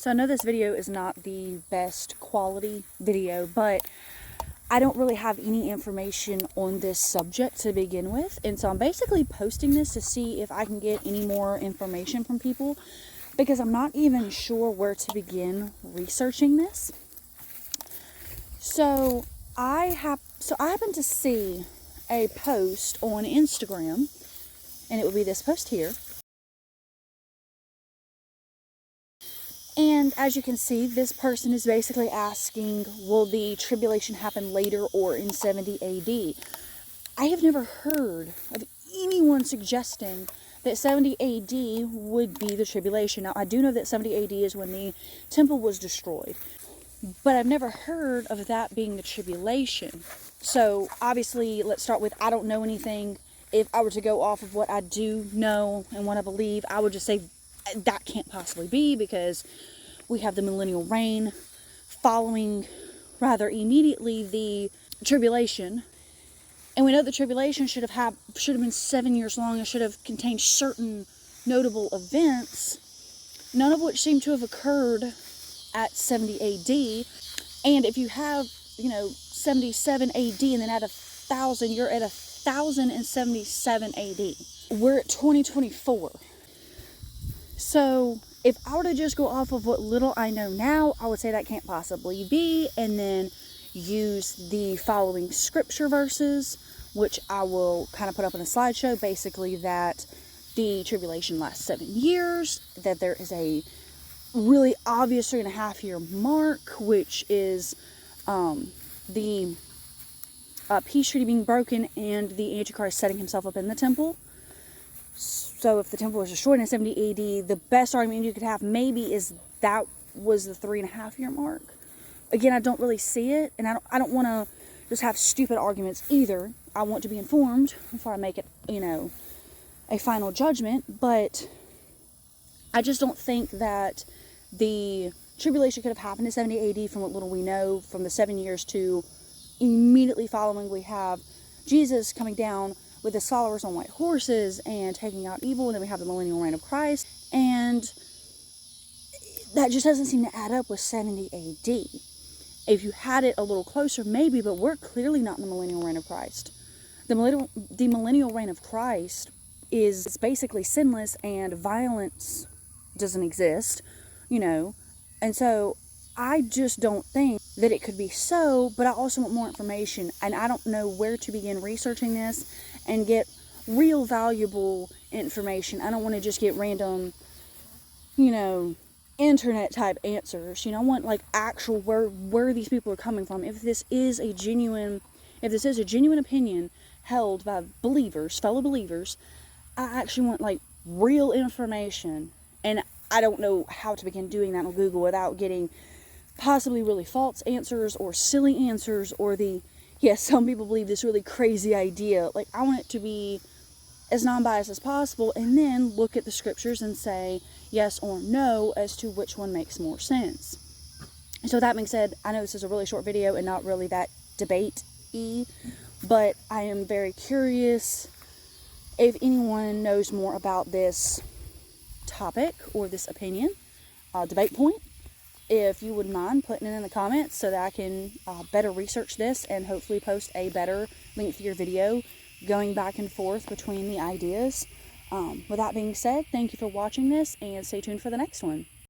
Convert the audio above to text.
So I know this video is not the best quality video, but I don't really have any information on this subject to begin with. And so I'm basically posting this to see if I can get any more information from people, because I'm not even sure where to begin researching this. So I happened to see a post on Instagram, and it would be this post here. And as you can see, this person is basically asking, will the tribulation happen later or in 70 AD? I have never heard of anyone suggesting that 70 AD would be the tribulation. Now, I do know that 70 AD is when the temple was destroyed, but I've never heard of that being the tribulation. So, obviously, let's start with, I don't know anything. If I were to go off of what I do know and what I believe, I would just say that can't possibly be, because we have the millennial reign following rather immediately the tribulation. And we know the tribulation should have been 7 years long and should have contained certain notable events, none of which seem to have occurred at 70 AD. And if you have, 77 AD and then add 1,000, you're at 1,077 AD. We're at 2024. So if I were to just go off of what little I know now, I would say that can't possibly be, and then use the following scripture verses, which I will kind of put up in a slideshow, basically that the tribulation lasts 7 years, that there is a really obvious 3.5 year mark, which is the peace treaty being broken and the Antichrist setting himself up in the temple. So if the temple was destroyed in 70 AD, the best argument you could have maybe is that was the 3.5 year mark. Again, I don't really see it, and I don't want to just have stupid arguments either. I want to be informed before I make it, a final judgment, but I just don't think that the tribulation could have happened in 70 AD from what little we know, from the 7 years to immediately following we have Jesus coming down with his followers on white horses and taking out evil, and then we have the millennial reign of Christ, and that just doesn't seem to add up with 70 AD. If you had it a little closer, maybe, but we're clearly not in the millennial reign of Christ. The millennial reign of Christ is basically sinless, and violence doesn't exist, and so I just don't think that it could be so, but I also want more information, and I don't know where to begin researching this and get real valuable information. I don't want to just get random, internet type answers. I want like actual where these people are coming from. If this is a genuine opinion held by fellow believers, I actually want like real information, and I don't know how to begin doing that on Google without getting possibly really false answers or silly answers, or some people believe this really crazy idea. Like, I want it to be as non-biased as possible, and then look at the scriptures and say yes or no as to which one makes more sense. So that being said, I know this is a really short video and not really that debate-y, but I am very curious if anyone knows more about this topic or this opinion, debate point. If you wouldn't mind putting it in the comments so that I can better research this and hopefully post a better, lengthier video going back and forth between the ideas. With that being said, thank you for watching this, and stay tuned for the next one.